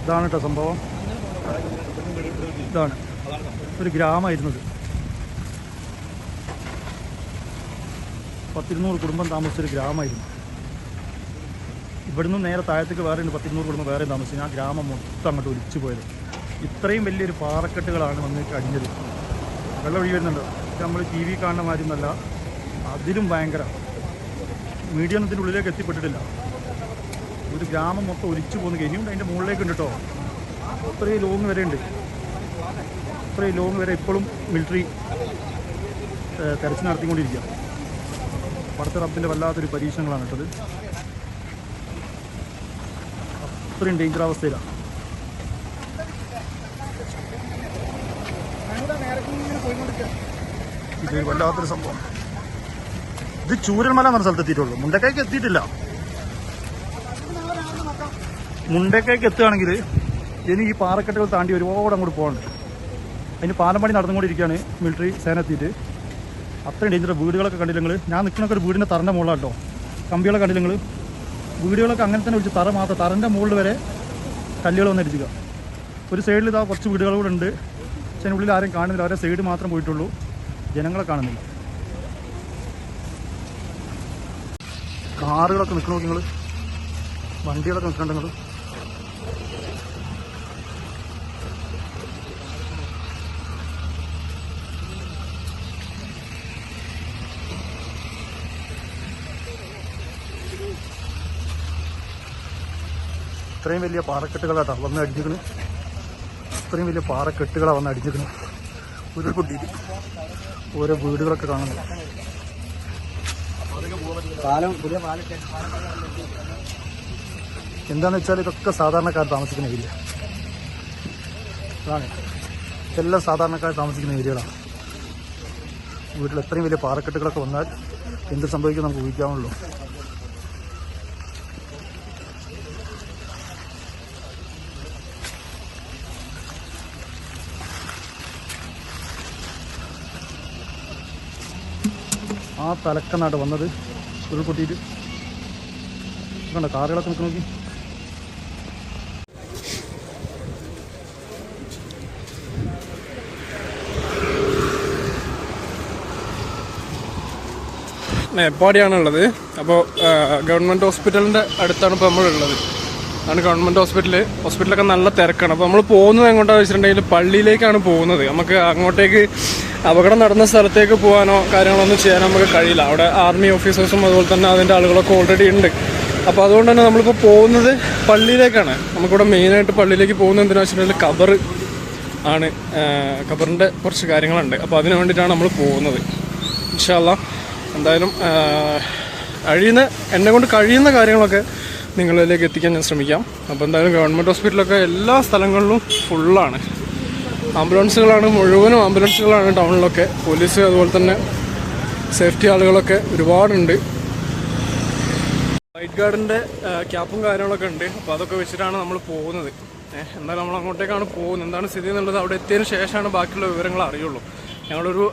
ഇതാണ് കേട്ടോ സംഭവം. ഇതാണ് ഒരു ഗ്രാമമായിരുന്നത്. 100-200 കുടുംബം താമസിച്ചൊരു ഗ്രാമമായിരുന്നു. ഇവിടുന്ന് നേരെ താഴത്തേക്ക് വേറെ ഉണ്ട് 100-200 കുടുംബം വേറെ താമസിച്ചു. ആ ഗ്രാമം മൊത്തം അങ്ങോട്ട് ഒലിച്ചു പോയത്. ഇത്രയും വലിയൊരു പാറക്കെട്ടുകളാണ് വന്ന് അടിഞ്ഞത്. വെള്ളം ഒഴി വരുന്നുണ്ടോ? നമ്മൾ ടി വി കാണുന്ന മാതിരി ഒന്നല്ല, അതിലും ഭയങ്കര. മീഡിയ ഒന്നും ഇതിൻ്റെ ഉള്ളിലേക്ക് എത്തിപ്പെട്ടിട്ടില്ല. ഒരു ഗ്രാമം മൊത്തം ഒലിച്ചു പോകുന്നു. ഇനിയുണ്ട് അതിൻ്റെ മുകളിലേക്ക് ഉണ്ട് കേട്ടോ. അത്രയും ലോങ് വരെ ഉണ്ട്. അത്രയും ലോങ് വരെ ഇപ്പോഴും മിലിറ്ററി തെരച്ചിൽ നടത്തിക്കൊണ്ടിരിക്കുക. പടച്ച റബ്ബിൻ്റെ വല്ലാത്തൊരു പരീക്ഷണങ്ങളാണ് കേട്ടത്. അത്രയും ഡേഞ്ചർ അവസ്ഥയിലാണ്. ഇത് വല്ലാത്തൊരു സംഭവം. ഇത് ചൂരൽമല എന്ന സ്ഥലത്ത് എത്തിയിട്ടുള്ളൂ. മുണ്ടക്കൈക്ക് എത്തിയിട്ടില്ല. മുണ്ടക്കൈക്ക് എത്തുകയാണെങ്കിൽ ഇനി ഈ പാറക്കെട്ടുകൾ താണ്ടി ഒരുപാട് അങ്ങോട്ട് പോകണ്ട്. അതിന് പാലം പണി നടന്നുകൊണ്ടിരിക്കുകയാണ്. മിലിറ്ററി സേന എത്തിയിട്ട്. അത്രയും ഡേഞ്ചർ. വീടുകളൊക്കെ കണ്ടില്ല നിങ്ങൾ? ഞാൻ നിൽക്കുന്നൊക്കെ ഒരു വീടിൻ്റെ തറൻ്റെ മുകളിലാണ് കേട്ടോ. കമ്പികളൊക്കെ കണ്ടില്ല നിങ്ങൾ? വീടുകളൊക്കെ അങ്ങനെ തന്നെ ഒഴിച്ച് തറ മാത്രം, തറൻ്റെ മുകളിൽ വരെ കല്ലുകൾ വന്ന് അടിക്കുക. ഒരു സൈഡിൽ ഇതാ കുറച്ച് വീടുകൾ കൂടെ ഉണ്ട്. പക്ഷേ അതിനുള്ളിൽ ആരും കാണുന്നില്ല. അവരെ സൈഡ് മാത്രം പോയിട്ടുള്ളൂ. ജനങ്ങളെ കാണുന്നില്ല. കാറുകളൊക്കെ നിൽക്കണോ നിങ്ങൾ? വണ്ടികളൊക്കെ നിൽക്കണ്ട നിങ്ങൾ? ഇത്രയും വലിയ പാറക്കെട്ടുകളാട്ടോ വന്ന് അടിച്ചിരിക്കുന്നു. ഇത്രയും വലിയ പാറക്കെട്ടുകളാണ് വന്ന് അടിച്ചിരിക്കുന്നു. ഉരുൾപൊട്ടിയിട്ട് ഓരോ വീടുകളൊക്കെ കാണുന്നു. എന്താണെന്ന് വെച്ചാൽ ഇതൊക്കെ സാധാരണക്കാർ താമസിക്കുന്ന ഏരിയ അതാണ്. ഇതെല്ലാം സാധാരണക്കാർ താമസിക്കുന്ന ഏരിയകളാണ്. വീട്ടിൽ എത്രയും വലിയ പാറക്കെട്ടുകളൊക്കെ വന്നാൽ എന്ത് സംഭവിക്കും നമുക്ക് ഊഹിക്കാവുള്ളൂ. ആ തലക്കന്നാട്ട് വന്നത് ഉരുൾപൊട്ടിയിട്ട്. കണ്ടോ കാറുകളൊക്കെ നിൽക്ക് നോക്കി. മേപ്പാടിയാണുള്ളത്. അപ്പോൾ ഗവൺമെൻറ് ഹോസ്പിറ്റലിൻ്റെ അടുത്താണ് ഇപ്പോൾ നമ്മളുള്ളത്. ആണ് ഗവൺമെൻറ് ഹോസ്പിറ്റലൊക്കെ നല്ല തിരക്കാണ്. അപ്പോൾ നമ്മൾ പോകുന്നത് എങ്ങോട്ടാണെന്ന് വെച്ചിട്ടുണ്ടെങ്കിൽ പള്ളിയിലേക്കാണ് പോകുന്നത്. നമുക്ക് അങ്ങോട്ടേക്ക് അപകടം നടന്ന സ്ഥലത്തേക്ക് പോകാനോ കാര്യങ്ങളൊന്നും ചെയ്യാനോ നമുക്ക് കഴിയില്ല. അവിടെ ആർമി ഓഫീസേഴ്സും അതുപോലെ തന്നെ അതിൻ്റെ ആളുകളൊക്കെ ഓൾറെഡി ഉണ്ട്. അപ്പോൾ അതുകൊണ്ട് തന്നെ നമ്മളിപ്പോൾ പോകുന്നത് പള്ളിയിലേക്കാണ്. നമുക്കിവിടെ മെയിനായിട്ട് പള്ളിയിലേക്ക് പോകുന്നത് എന്തിനാണെന്ന് വെച്ചിട്ടുണ്ടെങ്കിൽ ഖബർ ആണ്. ഖബറിൻ്റെ കുറച്ച് കാര്യങ്ങളുണ്ട്. അപ്പോൾ അതിന് വേണ്ടിയിട്ടാണ് നമ്മൾ പോകുന്നത്. ഇൻഷാ അല്ലാഹ് എന്തായാലും എന്നെ കൊണ്ട് കഴിയുന്ന കാര്യങ്ങളൊക്കെ നിങ്ങളിലേക്ക് എത്തിക്കാൻ ഞാൻ ശ്രമിക്കാം. അപ്പോൾ എന്തായാലും ഗവൺമെൻറ് ഹോസ്പിറ്റലൊക്കെ എല്ലാ സ്ഥലങ്ങളിലും ഫുള്ളാണ്. ആംബുലൻസുകളാണ്, മുഴുവനും ആംബുലൻസുകളാണ് ടൗണിലൊക്കെ. പോലീസ് അതുപോലെ തന്നെ സേഫ്റ്റി ആളുകളൊക്കെ ഒരുപാടുണ്ട്. വൈറ്റ് ഗാർഡിൻ്റെ ക്യാപ്പും കാര്യങ്ങളൊക്കെ ഉണ്ട്. അപ്പോൾ അതൊക്കെ വെച്ചിട്ടാണ് നമ്മൾ പോകുന്നത്. എന്തായാലും നമ്മൾ അങ്ങോട്ടേക്കാണ് പോകുന്നത്. എന്താണ് സ്ഥിതി എന്നുള്ളത് അവിടെ എത്തിയതിന് ശേഷമാണ് ബാക്കിയുള്ള വിവരങ്ങൾ അറിയുള്ളൂ. ഞങ്ങളൊരു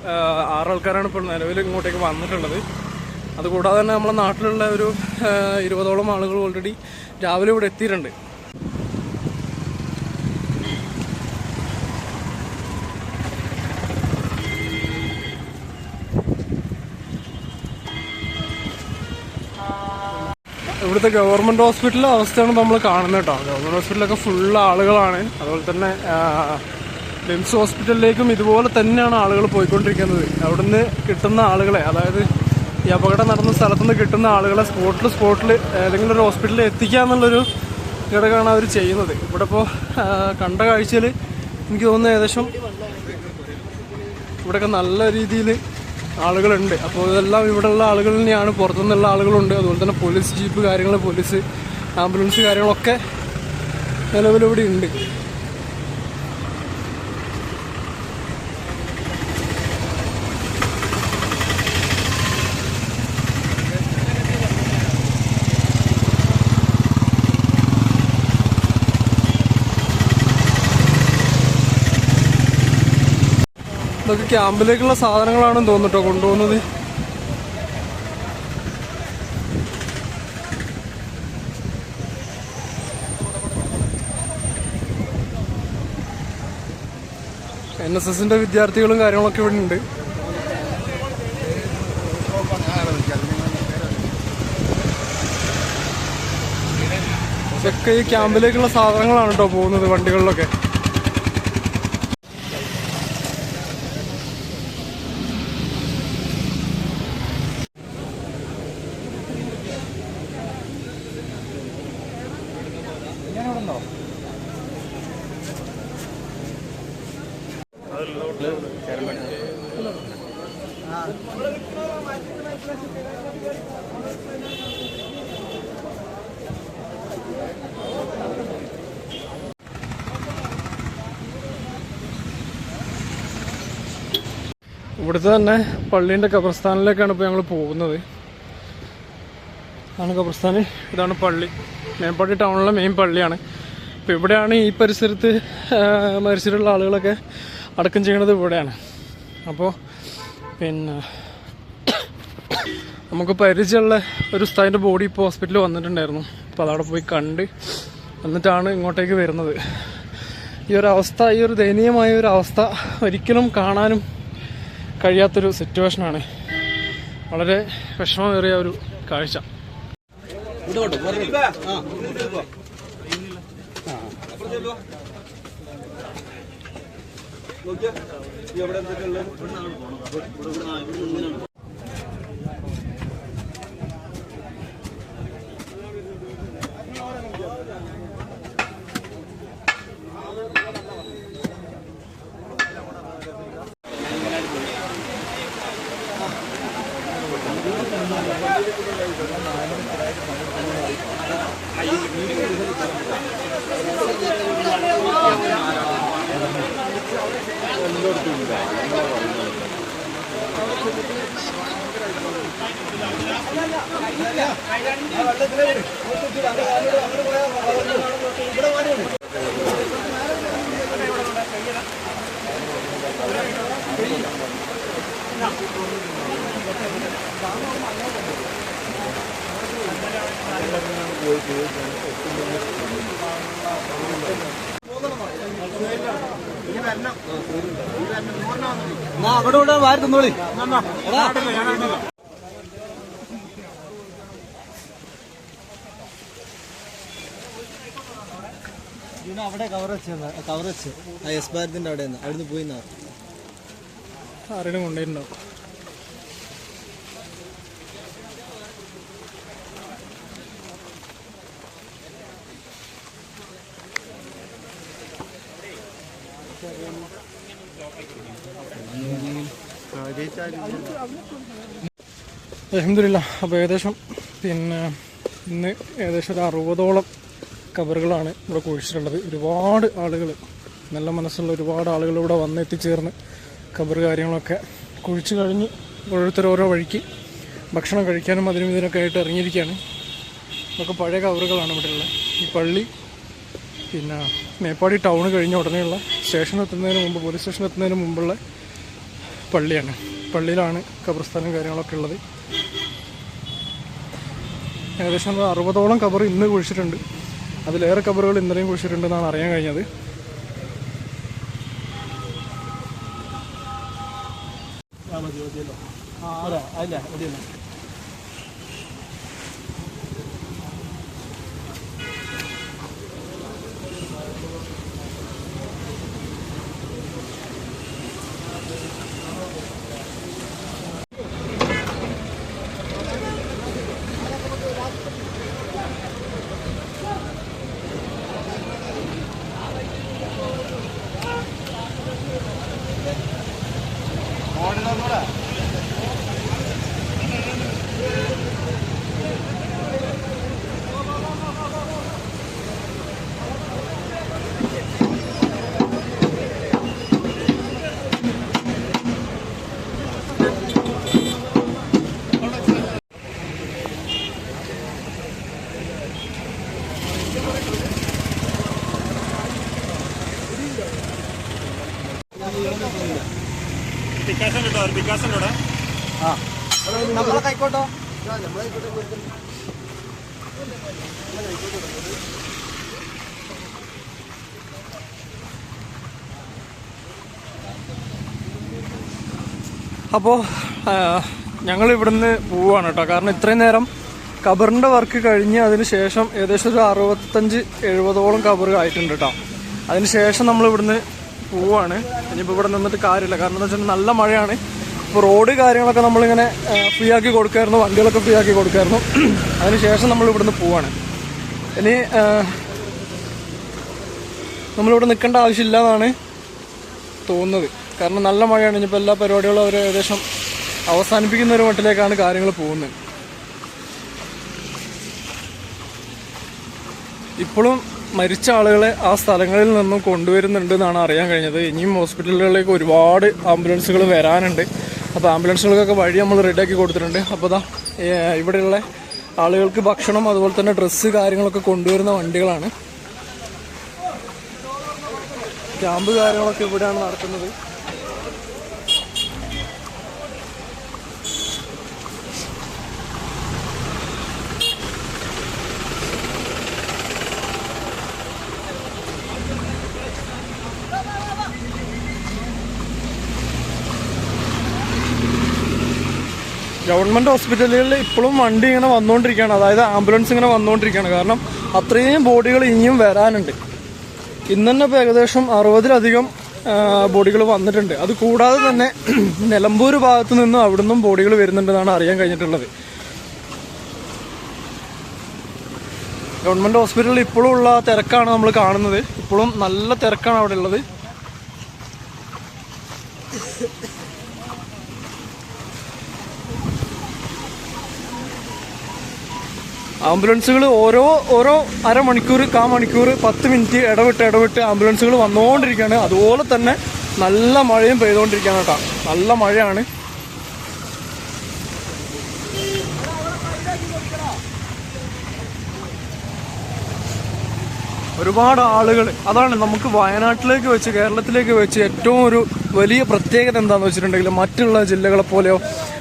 6 ആൾക്കാരാണ് ഇപ്പോൾ നിലവിൽ ഇങ്ങോട്ടേക്ക് വന്നിട്ടുള്ളത്. അതുകൂടാതെ തന്നെ നമ്മളെ നാട്ടിലുള്ള ഒരു 20ഓളം ആളുകൾ ഓൾറെഡി രാവിലെ ഇവിടെ എത്തിയിട്ടുണ്ട്. ഇവിടുത്തെ ഗവൺമെൻറ് ഹോസ്പിറ്റലിലെ അവസ്ഥയാണ് നമ്മൾ കാണുന്നത് കേട്ടോ. ഗവൺമെൻറ് ഹോസ്പിറ്റലൊക്കെ ഫുള്ള് ആളുകളാണ്. അതുപോലെ തന്നെ ലിംസ് ഹോസ്പിറ്റലിലേക്കും ഇതുപോലെ തന്നെയാണ് ആളുകൾ പോയിക്കൊണ്ടിരിക്കുന്നത്. അവിടുന്ന് കിട്ടുന്ന ആളുകളെ, അതായത് ഈ അപകടം നടന്ന സ്ഥലത്തുനിന്ന് കിട്ടുന്ന ആളുകളെ സ്പോട്ടിൽ ഏതെങ്കിലും ഒരു ഹോസ്പിറ്റലിൽ എത്തിക്കുക എന്നുള്ളൊരു ഘടകമാണ് അവർ ചെയ്യുന്നത്. ഇവിടെ ഇപ്പോൾ കണ്ട കാഴ്ചയിൽ എനിക്ക് തോന്നുന്നു ഏകദേശം ഇവിടെയൊക്കെ നല്ല രീതിയിൽ ആളുകളുണ്ട്. അപ്പോൾ ഇതെല്ലാം ഇവിടെയുള്ള ആളുകൾ തന്നെയാണ്. പുറത്തുനിന്നുള്ള ആളുകളുണ്ട്. അതുപോലെ തന്നെ പോലീസ് ജീപ്പ് കാര്യങ്ങൾ, പോലീസ് ആംബുലൻസ് കാര്യങ്ങളൊക്കെ നിലവിലിവിടെ ഉണ്ട്. ഇതൊക്കെ ക്യാമ്പിലേക്കുള്ള സാധനങ്ങളാണെന്ന് തോന്നുട്ടോ കൊണ്ടുപോകുന്നത്. NSSന്റെ വിദ്യാർത്ഥികളും കാര്യങ്ങളൊക്കെ ഇവിടെ ഉണ്ട്. ഇതൊക്കെ ഈ ക്യാമ്പിലേക്കുള്ള സാധനങ്ങളാണ് കേട്ടോ പോകുന്നത് വണ്ടികളിലൊക്കെ. ഇവിടുത്തെ തന്നെ പള്ളീൻ്റെ ഖബർസ്ഥാനിലേക്കാണ് ഇപ്പോൾ ഞങ്ങൾ പോകുന്നത്. ആണ് ഖബർസ്ഥാൻ, ഇതാണ് പള്ളി. മേപ്പാടി ടൗണിലെ മെയിൻ പള്ളിയാണ്. അപ്പോൾ ഇവിടെയാണ് ഈ പരിസരത്ത് മരിച്ചിട്ടുള്ള ആളുകളൊക്കെ അടക്കം ചെയ്യണത് ഇവിടെയാണ്. അപ്പോൾ പിന്നെ നമുക്ക് പരിചയമുള്ള ഒരു ഉസ്താദിൻ്റെ ബോഡി ഇപ്പോൾ ഹോസ്പിറ്റലിൽ വന്നിട്ടുണ്ടായിരുന്നു. അപ്പോൾ അതവിടെ പോയി കണ്ട് എന്നിട്ടാണ് ഇങ്ങോട്ടേക്ക് വരുന്നത്. ഈ ഒരു അവസ്ഥ, ഈ ഒരു ദയനീയമായ ഒരു അവസ്ഥ ഒരിക്കലും കാണാനും കഴിയാത്തൊരു സിറ്റുവേഷനാണ്. വളരെ വിഷമമേറിയ ഒരു കാഴ്ച. അവിടെ വാരി തന്നോളി. അവിടെ കവർ വെച്ച് എസ് ഭാരതിന്റെ അവിടെ അവിടുന്ന് പോയി ആരെങ്കിലും കൊണ്ടുവരുന്നുണ്ടോ? അൽഹംദുലില്ലാ. അപ്പോൾ ഏകദേശം പിന്നെ ഇന്ന് ഏകദേശം ഒരു 60ഓളം ഖബറുകളാണ് ഇവിടെ കുഴിച്ചിട്ടുള്ളത്. ഒരുപാട് ആളുകൾ, നല്ല മനസ്സുള്ള ഒരുപാട് ആളുകൾ ഇവിടെ വന്ന് എത്തിച്ചേർന്ന് ഖബർ കാര്യങ്ങളൊക്കെ കുഴിച്ച് കഴിഞ്ഞ് ഓരോരുത്തർ ഓരോ വഴിക്ക് ഭക്ഷണം കഴിക്കാനും അതിനും ഇതിനൊക്കെ ആയിട്ട് ഇറങ്ങിയിരിക്കുകയാണ്. ഇതൊക്കെ പഴയ ഖബറുകളാണ് ഇവിടെ ഉള്ളത്. ഈ പള്ളി പിന്നെ മേപ്പാടി ടൗൺ കഴിഞ്ഞ ഉടനെയുള്ള സ്റ്റേഷൻ എത്തുന്നതിന് മുമ്പ്, പോലീസ് സ്റ്റേഷൻ എത്തുന്നതിന് മുമ്പുള്ള പള്ളിയാണ്. പള്ളിയിലാണ് ഖബർസ്ഥാനും കാര്യങ്ങളൊക്കെ ഉള്ളത്. ഏകദേശം 60ഓളം ഖബർ ഇന്ന് കുഴിച്ചിട്ടുണ്ട്. അതിലേറെ ഖബറുകൾ ഇന്നലെയും കുഴിച്ചിട്ടുണ്ടെന്നാണ് അറിയാൻ കഴിഞ്ഞത്. നമ്മളെ കൈക്കോട്ടോ അപ്പോൾ ഞങ്ങൾ ഇവിടുന്ന് പോവുകയാണ് കേട്ടോ. കാരണം ഇത്രയും നേരം കബറിൻ്റെ വർക്ക് കഴിഞ്ഞ് അതിന് ശേഷം ഏകദേശം ഒരു 65-70ഓളം കബർ ആയിട്ടുണ്ട് കേട്ടോ. അതിന് ശേഷം നമ്മൾ ഇവിടുന്ന് പോവുകയാണ്. ഇനിയിപ്പോൾ ഇവിടെ നിന്നിട്ട് കാര്യമില്ല. കാരണം എന്താ വെച്ചാൽ നല്ല മഴയാണ്. ഇപ്പോൾ റോഡ് കാര്യങ്ങളൊക്കെ നമ്മളിങ്ങനെ ഫ്രീ ആക്കി കൊടുക്കുമായിരുന്നു, വണ്ടികളൊക്കെ ഫ്രീ ആക്കി കൊടുക്കുമായിരുന്നു. അതിന് ശേഷം നമ്മൾ ഇവിടുന്ന് പോവുകയാണ്. ഇനി നമ്മളിവിടെ നിൽക്കേണ്ട ആവശ്യമില്ല എന്നാണ് തോന്നുന്നത്. കാരണം നല്ല മഴയാണ്. ഇനിയിപ്പോൾ എല്ലാ പരിപാടികളും അവർ ഏകദേശം അവസാനിപ്പിക്കുന്ന ഒരു മട്ടിലേക്കാണ് കാര്യങ്ങൾ പോകുന്നത്. ഇപ്പോഴും മരിച്ച ആളുകളെ ആ സ്ഥലങ്ങളിൽ നിന്നും കൊണ്ടുവരുന്നുണ്ട് എന്നാണ് അറിയാൻ കഴിഞ്ഞത്. ഇനിയും ഹോസ്പിറ്റലുകളിലേക്ക് ഒരുപാട് ആംബുലൻസുകൾ വരാനുണ്ട്. അപ്പോൾ ആംബുലൻസുകൾക്കൊക്കെ വഴി നമ്മൾ റെഡിയാക്കി കൊടുത്തിട്ടുണ്ട്. അപ്പോൾ ഇതാ ഇവിടെയുള്ള ആളുകൾക്ക് ഭക്ഷണം അതുപോലെ തന്നെ ഡ്രസ്സ് കാര്യങ്ങളൊക്കെ കൊണ്ടുവരുന്ന വണ്ടികളാണ്. ക്യാമ്പ് കാര്യങ്ങളൊക്കെ ഇവിടെയാണ് നടക്കുന്നത്. ഗവൺമെൻറ് ഹോസ്പിറ്റലുകളിൽ ഇപ്പോഴും വണ്ടി ഇങ്ങനെ വന്നുകൊണ്ടിരിക്കുകയാണ്. അതായത് ആംബുലൻസ് ഇങ്ങനെ വന്നുകൊണ്ടിരിക്കുകയാണ്. കാരണം അത്രയും ബോഡികൾ ഇനിയും വരാനുണ്ട്. ഇന്ന് തന്നെ ഇപ്പോൾ ഏകദേശം 60-ലധികം ബോഡികൾ വന്നിട്ടുണ്ട്. അത് കൂടാതെ തന്നെ നിലമ്പൂർ ഭാഗത്തു നിന്നും അവിടുന്നും ബോഡികൾ വരുന്നുണ്ടെന്നാണ് അറിയാൻ കഴിഞ്ഞിട്ടുള്ളത്. ഗവൺമെൻറ് ഹോസ്പിറ്റലിൽ ഇപ്പോഴും ഉള്ള തിരക്കാണ് നമ്മൾ കാണുന്നത്. ഇപ്പോഴും നല്ല തിരക്കാണ് അവിടെ ഉള്ളത്. ആംബുലൻസുകൾ ഓരോ അരമണിക്കൂർ 10 മിനിറ്റ് ഇടവിട്ട് ആംബുലൻസുകൾ വന്നുകൊണ്ടിരിക്കുകയാണ്. അതുപോലെ തന്നെ നല്ല മഴയും പെയ്തുകൊണ്ടിരിക്കുകയാണ് കേട്ടോ. നല്ല മഴയാണ്. ഒരുപാട് ആളുകൾ. അതാണ് നമുക്ക് വയനാട്ടിലേക്ക് വെച്ച് കേരളത്തിലേക്ക് വെച്ച് ഏറ്റവും ഒരു വലിയ പ്രത്യേകത എന്താണെന്ന് വെച്ചിട്ടുണ്ടെങ്കിൽ മറ്റുള്ള ജില്ലകളെ പോലെയോ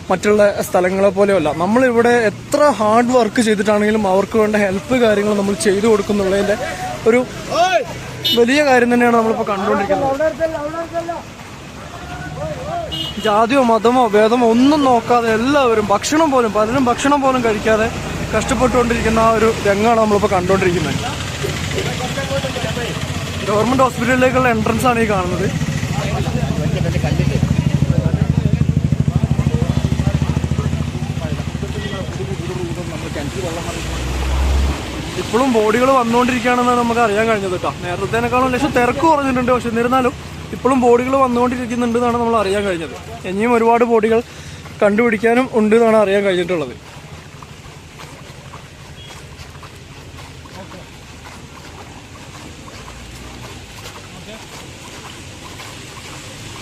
മറ്റുള്ള സ്ഥലങ്ങളെ പോലെയോ അല്ല. നമ്മളിവിടെ എത്ര ഹാർഡ് വർക്ക് ചെയ്തിട്ടാണെങ്കിലും അവർക്ക് വേണ്ട ഹെൽപ്പ് കാര്യങ്ങൾ നമ്മൾ ചെയ്തു കൊടുക്കുന്നുള്ളതിൻ്റെ ഒരു വലിയ കാര്യം തന്നെയാണ് നമ്മളിപ്പോൾ കണ്ടുകൊണ്ടിരിക്കുന്നത്. ജാതിയോ മതമോ ഭേദമോ ഒന്നും നോക്കാതെ എല്ലാവരും പലരും ഭക്ഷണം പോലും കഴിക്കാതെ കഷ്ടപ്പെട്ടുകൊണ്ടിരിക്കുന്ന ആ ഒരു രംഗമാണ് നമ്മളിപ്പോൾ കണ്ടുകൊണ്ടിരിക്കുന്നത്. ഗവൺമെൻറ് ഹോസ്പിറ്റലിലേക്കുള്ള എൻട്രൻസ് ആണ് ഈ കാണുന്നത്. ഇപ്പോഴും ബോഡികൾ വന്നുകൊണ്ടിരിക്കുകയാണെന്നാണ് നമുക്ക് അറിയാൻ കഴിഞ്ഞത് കേട്ടോ. നേരത്തേനേക്കാളും ലക്ഷം തിരക്ക് കുറഞ്ഞിട്ടുണ്ട്. പക്ഷെ എന്നിരുന്നാലും ഇപ്പോഴും ബോഡികൾ വന്നുകൊണ്ടിരിക്കുന്നുണ്ട് എന്നാണ് നമ്മൾ അറിയാൻ കഴിഞ്ഞത്. ഇനിയും ഒരുപാട് ബോഡികൾ കണ്ടുപിടിക്കാനും ഉണ്ട് എന്നാണ് അറിയാൻ കഴിഞ്ഞിട്ടുള്ളത്.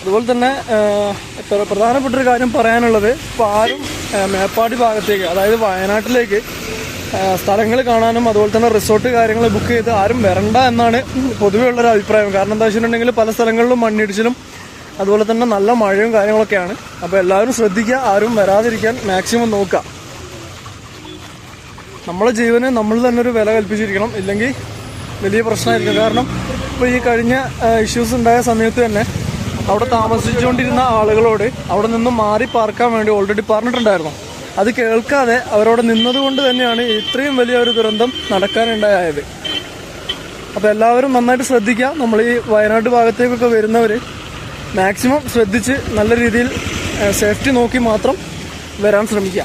അതുപോലെ തന്നെ പ്രധാനപ്പെട്ടൊരു കാര്യം പറയാനുള്ളത്, ഇപ്പോൾ ആരും മേപ്പാടി ഭാഗത്തേക്ക് അതായത് വയനാട്ടിലേക്ക് സ്ഥലങ്ങൾ കാണാനും അതുപോലെ തന്നെ റിസോർട്ട് കാര്യങ്ങൾ ബുക്ക് ചെയ്ത് ആരും വരണ്ട എന്നാണ് പൊതുവേ ഉള്ളൊരു അഭിപ്രായം. കാരണം എന്താ വെച്ചിട്ടുണ്ടെങ്കിൽ പല സ്ഥലങ്ങളിലും മണ്ണിടിച്ചിലും അതുപോലെ തന്നെ നല്ല മഴയും കാര്യങ്ങളൊക്കെയാണ്. അപ്പോൾ എല്ലാവരും ശ്രദ്ധിക്കുക, ആരും വരാതിരിക്കാൻ മാക്സിമം നോക്കുക. നമ്മളെ ജീവന് നമ്മൾ തന്നെ ഒരു വില കൽപ്പിച്ചിരിക്കണം, ഇല്ലെങ്കിൽ വലിയ പ്രശ്നമായിരിക്കും. കാരണം ഇപ്പോൾ ഈ കഴിഞ്ഞ ഇഷ്യൂസ് ഉണ്ടായ സമയത്ത് തന്നെ അവിടെ താമസിച്ചുകൊണ്ടിരുന്ന ആളുകളോട് അവിടെ നിന്നും മാറി പാർക്കാൻ വേണ്ടി ഓൾറെഡി പറഞ്ഞിട്ടുണ്ടായിരുന്നു. അത് കേൾക്കാതെ അവരവിടെ നിന്നതുകൊണ്ട് തന്നെയാണ് ഇത്രയും വലിയൊരു ദുരന്തം നടക്കാനുണ്ടായത്. അപ്പോൾ എല്ലാവരും നന്നായിട്ട് ശ്രദ്ധിക്കുക. നമ്മൾ ഈ വയനാട് ഭാഗത്തേക്കൊക്കെ വരുന്നവർ മാക്സിമം ശ്രദ്ധിച്ച് നല്ല രീതിയിൽ സേഫ്റ്റി നോക്കി മാത്രം വരാൻ ശ്രമിക്കുക.